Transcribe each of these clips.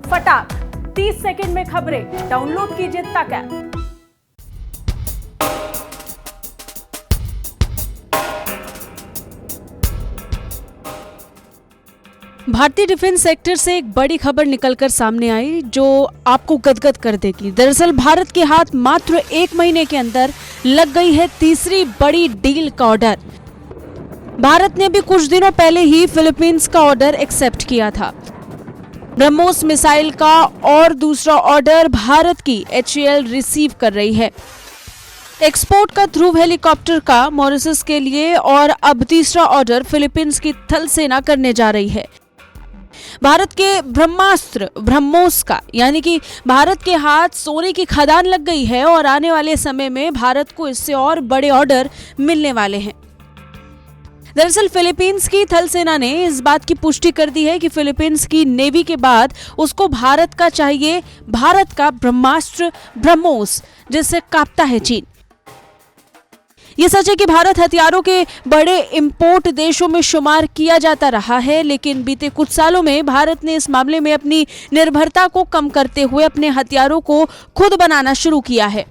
फटाक 30 सेकंड में खबरें डाउनलोड कीजिए तक ऐप। भारतीय डिफेंस सेक्टर से एक बड़ी खबर निकलकर सामने आई जो आपको गदगद कर देगी। दरअसल भारत के हाथ मात्र 1 महीने के अंदर लग गई है तीसरी बड़ी डील का ऑर्डर। भारत ने भी कुछ दिनों पहले ही फिलीपींस का ऑर्डर एक्सेप्ट किया था। ब्रह्मोस मिसाइल का और दूसरा ऑर्डर भारत की HAL रिसीव कर रही है। एक्सपोर्ट का ध्रुव हेलीकॉप्टर का मॉरिशस के लिए और अब तीसरा ऑर्डर फिलीपींस की थल सेना करने जा रही है। भारत के ब्रह्मास्त्र ब्रह्मोस का यानी कि भारत के हाथ सोने की खदान लग गई है और आने वाले समय में भारत को इससे और बड़े ऑर्डर मिलने वाले हैं। दरअसल फिलीपींस की थल सेना ने इस बात की पुष्टि कर दी है कि फिलीपींस की नेवी के बाद उसको भारत का चाहिए भारत का ब्रह्मास्त्र ब्रह्मोस जिससे कांपता है चीन। ये सच है कि भारत हथियारों के बड़े इंपोर्ट देशों में शुमार किया जाता रहा है, लेकिन बीते कुछ सालों में भारत ने इस मामले में अपनी निर्भरता को कम करते हुए अपने हथियारों को खुद बनाना शुरू किया है।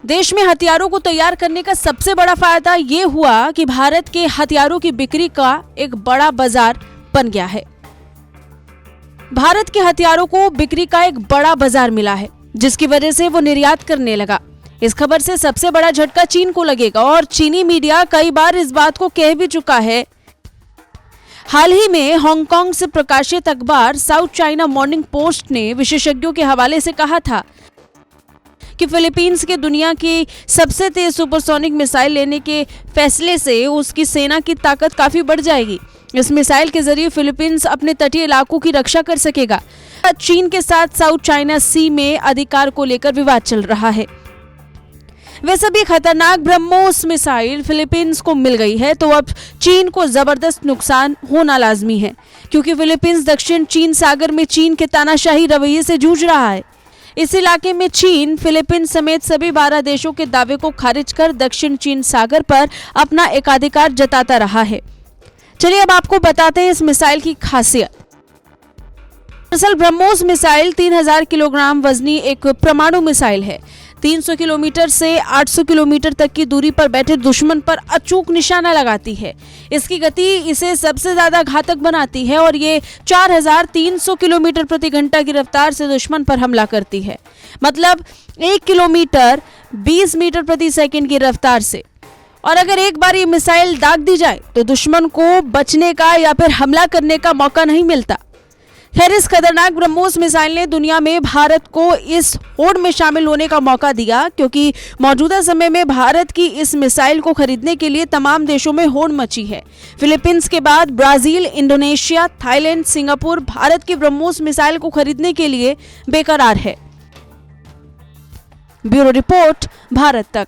देश में हथियारों को तैयार करने का सबसे बड़ा फायदा ये हुआ कि भारत के हथियारों की बिक्री का एक बड़ा बाजार बन गया है। भारत के हथियारों को बिक्री का एक बड़ा बाजार मिला है जिसकी वजह से वो निर्यात करने लगा। इस खबर से सबसे बड़ा झटका चीन को लगेगा और चीनी मीडिया कई बार इस बात को कह भी चुका है। हाल ही में हांगकांग से प्रकाशित अखबार साउथ चाइना मॉर्निंग पोस्ट ने विशेषज्ञों के हवाले से कहा था कि फिलीपींस के दुनिया की सबसे तेज सुपरसोनिक मिसाइल लेने के फैसले से उसकी सेना की ताकत काफी बढ़ जाएगी। इस मिसाइल के जरिए फिलीपींस अपने तटीय इलाकों की रक्षा कर सकेगा। चीन के साथ साउथ चाइना सी में अधिकार को लेकर विवाद चल रहा है। वैसे भी खतरनाक ब्रह्मोस मिसाइल फिलीपींस को मिल गई है तो अब चीन को जबरदस्त नुकसान होना लाजमी है, क्योंकि फिलीपींस दक्षिण चीन सागर में चीन के तानाशाही रवैये से जूझ रहा है। इस इलाके में चीन फिलीपींस समेत सभी 12 देशों के दावे को खारिज कर दक्षिण चीन सागर पर अपना एकाधिकार जताता रहा है। चलिए अब आपको बताते हैं इस मिसाइल की खासियत। दरअसल ब्रह्मोस मिसाइल 3000 किलोग्राम वजनी एक परमाणु मिसाइल है। 300 किलोमीटर से 800 किलोमीटर तक की दूरी पर बैठे दुश्मन पर अचूक निशाना लगाती है। इसकी गति इसे सबसे ज्यादा घातक बनाती है और ये 4300 किलोमीटर प्रति घंटा की रफ्तार से दुश्मन पर हमला करती है। मतलब 1 किलोमीटर 20 मीटर प्रति सेकंड की रफ्तार से। और अगर एक बार ये मिसाइल दाग दी जाए तो दुश्मन को बचने का या फिर हमला करने का मौका नहीं मिलता। खैर, इस खतरनाक ब्रह्मोस मिसाइल ने दुनिया में भारत को इस होड़ में शामिल होने का मौका दिया, क्योंकि मौजूदा समय में भारत की इस मिसाइल को खरीदने के लिए तमाम देशों में होड़ मची है। फिलीपींस के बाद Brazil, Indonesia, Thailand, Singapore Bharat की ब्रह्मोस मिसाइल को खरीदने के लिए बेकरार है। ब्यूरो रिपोर्ट, भारत तक।